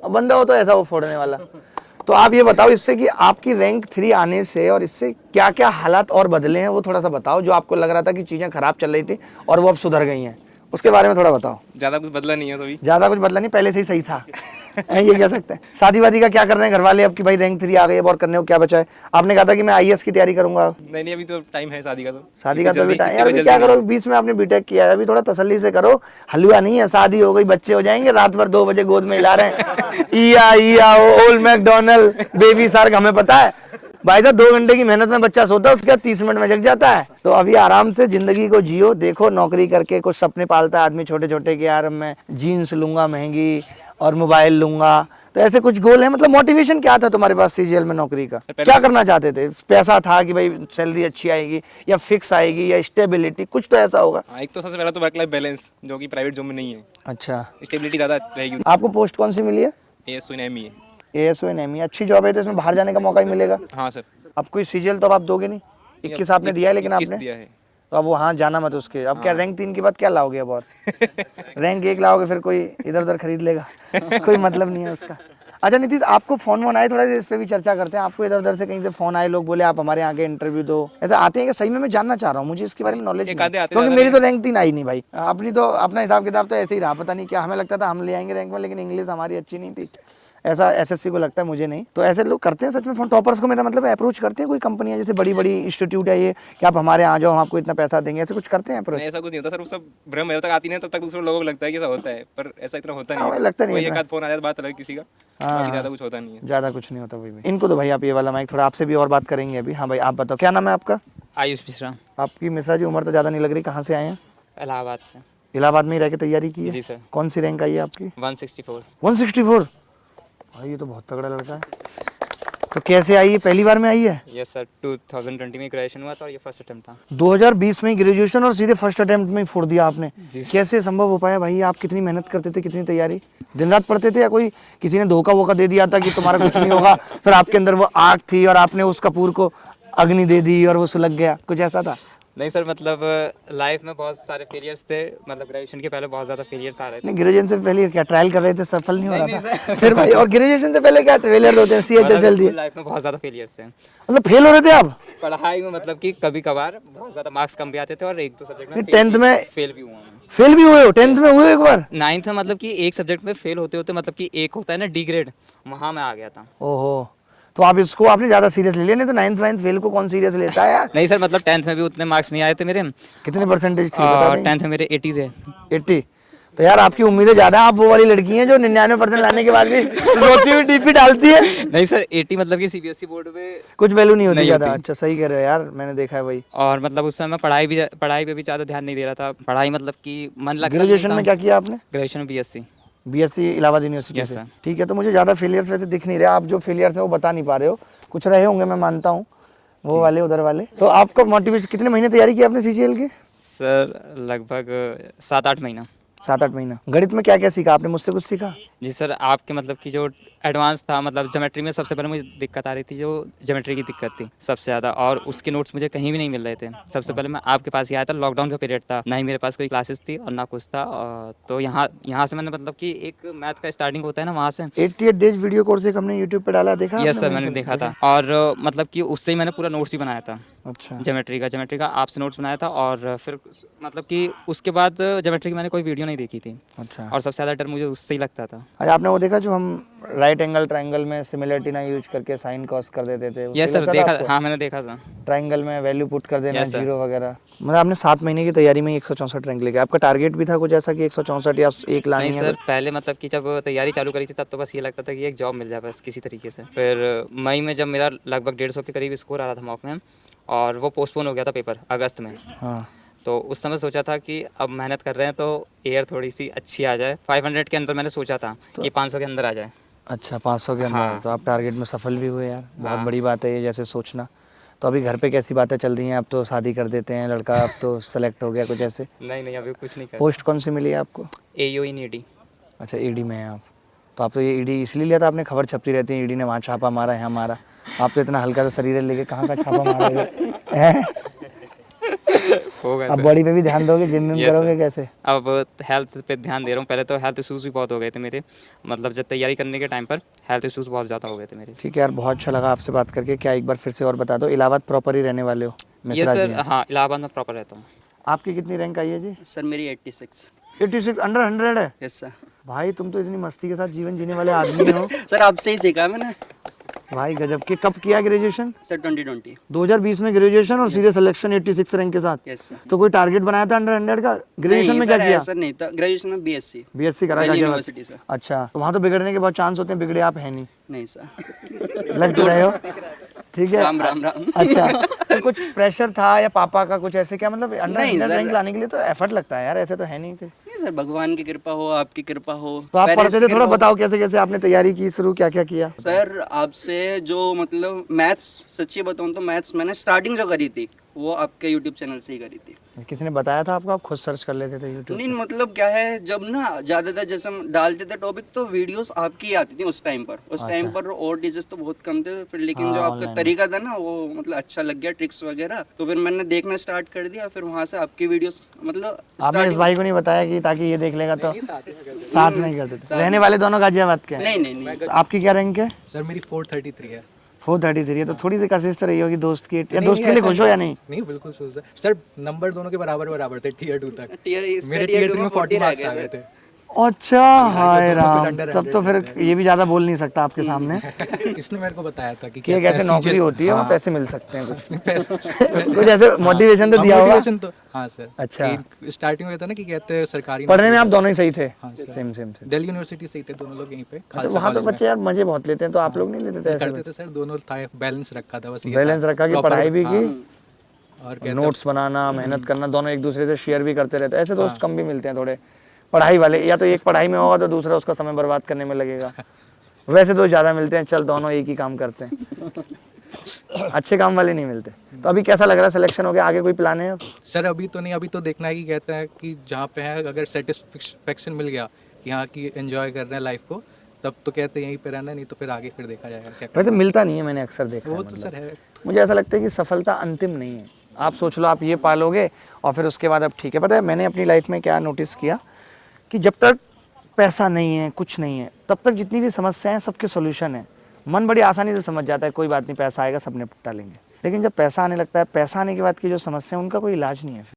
अब बंदा हो तो ऐसा वो फोड़ने वाला। तो आप ये बताओ इससे कि आपकी रैंक 3 आने से और इससे क्या क्या हालात और बदले हैं, वो थोड़ा सा बताओ। जो आपको लग रहा था कि चीज़ें खराब चल रही थी और वो अब सुधर गई हैं, उसके बारे में थोड़ा बताओ। ज़्यादा कुछ बदला नहीं है सभी। ज़्यादा कुछ बदला नहीं, पहले से ही सही था। ये कह सकते हैं। शादी वादी का क्या कर रहे हैं घर वाले अब कि भाई रैंक 3 आ गई, अब और करने को क्या बचा है? आपने कहा था कि मैं आईएएस की तैयारी करूंगा। नहीं अभी तो टाइम है शादी का। तो शादी का तो अभी टाइम यार, अभी क्या करो, बीच में आपने बीटेक किया है, अभी थोड़ा तसल्ली से करो। हलवा नहीं है, शादी हो गई, बच्चे हो जाएंगे, रात भर 2 बजे गोद में हिला रहे हैं ईया ओल्ड मैकडोनल्ड बेबी शार्क, हमें पता है भाई साहब। 2 घंटे की मेहनत में बच्चा सोता है, उसके बाद 30 मिनट में जग जाता है। तो अभी आराम से जिंदगी को जियो, देखो नौकरी करके कुछ सपने पालता है आदमी छोटे छोटे कि यार मैं जीन्स लूंगा महंगी और मोबाइल लूंगा। तो ऐसे कुछ गोल है, मतलब मोटिवेशन क्या था तुम्हारे पास सीजीएल में नौकरी का? क्या करना चाहते थे? पैसा था कि भाई सैलरी अच्छी आएगी या फिक्स आएगी या स्टेबिलिटी, कुछ तो ऐसा होगा। एक तो सबसे पहला तो वर्क लाइफ बैलेंस, जो कि प्राइवेट जॉब में नहीं है। अच्छा, स्टेबिलिटी ज़्यादा रहेगी। आपको पोस्ट कौन सी मिली है? ASO इन ME है। ASO इन ME अच्छी जॉब है, तो इसमें बाहर जाने का मौका ही मिलेगा। हाँ सर। अब कोई सीजीएल तो अब आप दोगे नहीं? 21 आपने दिया है, लेकिन 21 आपने दिया है। तो अब वो हाँ जाना मत उसके। अब क्या रैंक 3 के बाद क्या लाओगे अब? और रैंक 1 लाओगे फिर कोई इधर उधर खरीद लेगा, कोई मतलब नहीं है उसका। अच्छा नीतीश, आपको फोन वोन आए, थोड़ा इस पे भी चर्चा करते हैं। आपको इधर उधर से कहीं से फोन आए, लोग बोले आप हमारे यहाँ के इंटरव्यू दो, ऐसा आते हैं कि सही में? मैं जानना चाह रहा हूँ, मुझे इसके बारे में नॉलेज नहीं है, क्योंकि मेरी तो रैंक 3 आई नहीं भाई। अपनी तो अपना हिसाब किताब तो ऐसे ही रहा, पता नहीं क्या, हमें लगता था हम ले आएंगे रैंक में, लेकिन इंग्लिश हमारी अच्छी नहीं थी, ऐसा एसएससी को लगता है, मुझे नहीं। तो ऐसे लोग करते हैं सच में फोन? टॉपर्स को मेरा मतलब अप्रोच करते हैं कोई कंपनियां, जैसे बड़ी बड़ी इंस्टीट्यूट है ये, कि आप हमारे यहाँ जाओ, हम आपको इतना पैसा देंगे, ऐसे कुछ करते हैं अप्रोच? ऐसा कुछ नहीं होता सर, वो सब भ्रम है। जब तक आती नहीं तब तक दूसरे लोगों को लगता है कि ऐसा होता है, पर ऐसा इतना होता नहीं है। लगता नहीं है, एक आध फोन आ जाता बात अलग किसी का, बाकी ज़्यादा कुछ होता नहीं है। ज़्यादा कुछ नहीं होता वही भी। इनको तो भाई आप ये वाला माइक, थोड़ा आपसे भी और बात करेंगे अभी। हाँ भाई आप बताओ, क्या नाम है आपका? आयुष मिश्रा। आपकी मिश्रा जी उम्र तो ज़्यादा नहीं लग रही, कहाँ से आए हैं? इलाहाबाद से। इलाहाबाद में ही रह के तैयारी की है? जी सर। कौन सी रैंक आई है आपकी? 164। 164? भाई ये तो बहुत तगड़ा लड़का है। तो कैसे आई है, पहली बार में आई है? यस सर, 2020 में ग्रेजुएशन हुआ था और ये फर्स्ट अटेम्प्ट था। 2020 में ग्रेजुएशन और सीधे फर्स्ट अटेम्प्ट में ही फोड़ दिया आपने? जी। कैसे संभव हो पाया भाई? आप कितनी मेहनत करते थे, कितनी तैयारी, दिन रात पढ़ते थे, या कोई किसी ने धोखा वोखा दे दिया था कि तुम्हारा कुछ नहीं होगा, फिर आपके अंदर वो आग थी और आपने उस कपूर को अग्नि दे दी और वो सुलग गया, कुछ ऐसा था? नहीं सर, मतलब लाइफ में बहुत सारे फेलियर्स थे, मतलब ग्रेजुएशन के पहले बहुत ज़्यादा फेलियर्स आ रहे थे। नहीं, ग्रेजुएशन से पहले क्या ट्रायल कर रहे थे, सफल नहीं हो रहा था फिर भाई? और ग्रेजुएशन से पहले क्या ट्रेलर होते हैं, CHSL दिए? लाइफ में बहुत ज़्यादा फेलियर्स थे, मतलब फेल हो रहे थे आप पढ़ाई में, मतलब कि कभी कभार बहुत ज़्यादा मार्क्स कम भी आते थे और 1-2 सब्जेक्ट में 10th में फेल भी हुआ हूँ। फेल भी हुए हो? 10th में हुए एक बार? 9th में मतलब कि एक सब्जेक्ट में फेल होते होते, मतलब कि एक होता है ना डी ग्रेड, वहाँ मैं आ गया था। ओहो, तो आप इसको आपने ज्यादा सीरियस ले लिया, नहीं तो 9th 9th फेल को कौन सीरियस लेता है यार? नहीं सर, मतलब 10th में भी उतने मार्क्स नहीं आए थे मेरे। कितने परसेंटेज थे बता दें? 10th में मेरे 80 थे। 80? तो यार आपकी उम्मीदें ज्यादा है, आप वो वाली लड़की हैं जो 99% लाने के बाद भी रोती हुई डीपी डालती है। नहीं सर, 80 मतलब कि CBSE बोर्ड में कुछ वैल्यू नहीं होती नहीं ज्यादा। होती। अच्छा सही कह रहे हो यार, मैंने देखा है भाई। और मतलब उस समय पढ़ाई पे भी ज़्यादा ध्यान नहीं दे रहा था। पढ़ाई मतलब कि मन लगता ग्रेजुएशन में क्या किया आपने? Graduation BSc। BSc Allahabad university Yes, से? sir. ठीक है, तो मुझे ज्यादा फेलियर्स वैसे दिख नहीं रहे, आप जो फेलियर्स है वो बता नहीं पा रहे हो, कुछ रहे होंगे मैं मानता हूँ, वो वाले उधर वाले। तो आपका मोटिवेशन, कितने महीने तैयारी की आपने CGL की? सर लगभग 7-8 महीना। 7-8 महीना। गणित में क्या क्या सीखा आपने, मुझसे कुछ सीखा? जी सर, आपके मतलब कि जो एडवांस था, मतलब ज्योमेट्री में सबसे पहले मुझे दिक्कत आ रही थी, जो ज्योमेट्री की दिक्कत थी सबसे ज़्यादा, और उसके नोट्स मुझे कहीं भी नहीं मिल रहे थे। सबसे पहले मैं आपके पास ही आया था, लॉकडाउन का पीरियड था, ना ही मेरे पास कोई क्लासेस थी और ना कुछ था। तो यहाँ से मैंने मतलब कि एक मैथ का स्टार्टिंग होता है ना, वहाँ से 88 डेज वीडियो कोर्स एक हमने यूट्यूब पे डाला, देखा? यस सर, मैंने देखा था, और मतलब कि उससे ही मैंने पूरा नोट्स ही बनाया था। अच्छा, ज्योमेट्री का आपसे नोट्स बनाया था, और फिर मतलब कि उसके बाद ज्योमेट्री की मैंने कोई वीडियो नहीं देखी थी। अच्छा। और सबसे ज़्यादा डर मुझे उससे ही लगता था। अच्छा, आपने वो देखा जो हम राइट एंगल ट्रायंगल में सिमिलरिटी ना यूज करके साइन कॉस कर देते थे? यस सर, देखा, हाँ मैंने देखा था। ट्रायंगल में वैल्यू पुट कर देना, Yes, sir. 0 वगैरह। मतलब आपने 7 महीने की तैयारी में 164 रैंक लेके, आपका टारगेट भी था कुछ ऐसा कि 164 या 1 लानी नहीं है? सर, पहले मतलब कि जब तैयारी चालू करी थी तब तो बस ये लगता था कि एक जॉब मिल जाए बस किसी तरीके से। फिर मई में जब मेरा लगभग 150 के करीब स्कोर आ रहा था मॉक में, और वो पोस्टपोन हो गया था पेपर अगस्त में, हाँ, तो उस समय सोचा था कि अब मेहनत कर रहे हैं तो एयर थोड़ी सी अच्छी आ जाए। 500 के अंदर मैंने सोचा था कि 500 के अंदर आ जाए। अच्छा 500 के अंदर। हाँ। तो आप टारगेट में सफल भी हुए यार, बहुत हाँ। बड़ी बात है ये जैसे सोचना। तो अभी घर पे कैसी बातें चल रही हैं? अब तो शादी कर देते हैं लड़का, अब तो सेलेक्ट हो गया कुछ ऐसे? नहीं अभी कुछ नहीं कर। पोस्ट कौन सी मिली है आपको? AO इन ED। अच्छा ED में है आप। तो आप तो ये ED इसलिए लिया था आपने, खबर छपती रहती है ED ने वहाँ छापा मारा, यहाँ मारा। आप तो इतना हल्का सा शरीर लेके कहाँ का छापा मारोगे? होगा अब सर। बॉडी पे भी ध्यान दोगे, जिम में Yes, करोगे sir. कैसे? अब हेल्थ पे ध्यान दे रहा हूँ। पहले तो हेल्थ इश्यूज भी बहुत हो गए थे मेरे, मतलब जब तैयारी करने के टाइम पर हेल्थ इश्यूज बहुत ज़्यादा हो गए थे मेरे। ठीक है यार, बहुत अच्छा लगा आपसे बात करके। क्या एक बार फिर से और बता दो, इलाहाबाद प्रॉपर ही रहने वाले हो? ये मिश्रा जी सर, हैं। हाँ, इलाहाबाद में प्रॉपर रहता हूँ। आपकी कितनी रैंक आई है जी? सर मेरी 86। 86 अंडर 100 है? Yes sir. भाई तुम तो इतनी मस्ती के साथ जीवन जीने वाले आदमी हो। सर आपसे ही सीखा मैंने। भाई गजब के। कब किया ग्रेजुएशन? सर 2020। 2020 में ग्रेजुएशन और सीधे सिलेक्शन 86 रैंक के साथ? Yes sir. तो कोई टारगेट बनाया था अंडर 100 का? ग्रेजुएशन में क्या किया? सर नहीं था, ग्रेजुएशन में बीएससी। बीएससी करा दिल्ली क्या? University sir. अच्छा, तो वहाँ तो बिगड़ने के बहुत चांस होते हैं, बिगड़े आप है नहीं, नहीं सर। लग तो रहे हो। ठीक है। राम राम राम। अच्छा, तो कुछ प्रेशर था या पापा का कुछ ऐसे, क्या मतलब अंडर नहीं 100 सर। रैंक लाने के लिए तो एफर्ट लगता है यार, ऐसे तो है नहीं कि। नहीं सर, भगवान की कृपा हो, आपकी कृपा हो। तो आप पेरेंट्स पढ़ते की थे, थोड़ा कृपा हो। बताओ कैसे कैसे आपने तैयारी की शुरू, क्या क्या किया? सर आपसे जो मतलब मैथ्स, सच्ची बताऊं तो मैथ्स मैंने स्टार्टिंग जो करी थी वो आपके यूट्यूब चैनल से ही करी थी। किसी ने बताया था आपको, आप खुद सर्च कर लेते थे यूट्यूब? नहीं मतलब क्या है, जब ना ज़्यादातर जैसे हम डालते थे टॉपिक तो वीडियोस आपकी ही आती थी उस टाइम पर। उस टाइम पर और डीजेस तो बहुत कम थे फिर, लेकिन जो हाँ, आपका online तरीका था ना वो मतलब अच्छा लग गया, ट्रिक्स वगैरह, तो फिर मैंने देखना स्टार्ट कर दिया। फिर वहाँ से आपकी वीडियोस मतलब आपने इस starting- भाई को नहीं बताया कि ताकि ये देख लेगा तो? साथ नहीं करते थे? रहने वाले दोनों गाजियाबाद के हैं? नहीं नहीं नहीं। तो आपकी क्या रैंक है? सर मेरी 433 है। 433 है, तो थोड़ी सी कोशिश तो रही होगी दोस्त की, या नहीं, दोस्त नहीं, के लिए ऐसा खुश हो या नहीं? नहीं बिल्कुल सर नंबर दोनों के बराबर बराबर थे टियर 2 तक। टियर मेरे टियर 3 में 40 मार्क्स आ गए थे। अच्छा, हाय दोनों राम, पे under तब तो फिर ये भी ज्यादा बोल नहीं सकता आपके सामने इसने मेरे को बताया था कि कि एक ऐसे नौकरी होती है, वहाँ पैसे मिल सकते हैं कुछ। पैसे कुछ ऐसे मोटिवेशन तो दिया होगा? मोटिवेशन तो हाँ सर। अच्छा। कि स्टार्टिंग में था ना कि कहते हैं सरकारी पढ़ने में आप दोनों ही सही थे? हाँ, सर। सेम सेम से। दिल्ली यूनिवर्सिटी से ही थे दोनों लोग यहीं पे। तो खालसा वहाँ तो कॉलेज में। बच्चे यार मजे बहुत लेते हैं, तो आप लोग नहीं लेते थे करते ऐसे? थे सर, दोनों था, बैलेंस रखा था बस ये बैलेंस था। रखा कि Proper, पढ़ाई भी की और कहते नोट्स बनाना, मेहनत करना, दोनों एक दूसरे से शेयर भी करते रहते हैं। ऐसे दोस्त कम भी मिलते हैं थोड़े पढ़ाई वाले, या तो एक पढ़ाई में होगा तो दूसरा उसका समय बर्बाद करने में लगेगा। वैसे तो ज़्यादा मिलते हैं, चल दोनों एक ही काम करते हैं। अच्छे काम वाले नहीं मिलते। तो अभी कैसा लग रहा है, सिलेक्शन हो गया, आगे कोई प्लान है? सर अभी तो नहीं, अभी तो देखना है कि कहते हैं कि जहाँ पे है अगर सेटिस्फेक्शन मिल गया कि हाँ कि एंजॉय कर रहे हैं लाइफ को, तब तो कहते हैं यहीं पे रहना, नहीं तो फिर आगे फिर देखा जाएगा क्या वैसे मिलता नहीं है, मैंने अक्सर देखा है। वो तो सर है। मुझे ऐसा लगता है कि सफलता अंतिम नहीं है। आप सोच लो आप ये पालोगे और फिर उसके बाद अब ठीक है। पता है मैंने अपनी लाइफ में क्या नोटिस किया, कि जब तक पैसा नहीं है, कुछ नहीं है, तब तक जितनी भी समस्याएं हैं सबके सॉल्यूशन है। मन बड़ी आसानी से समझ जाता है, कोई बात नहीं, पैसा आएगा सब निपटा लेंगे। लेकिन जब पैसा आने लगता है, पैसा आने के बाद की जो समस्या है उनका कोई इलाज नहीं है।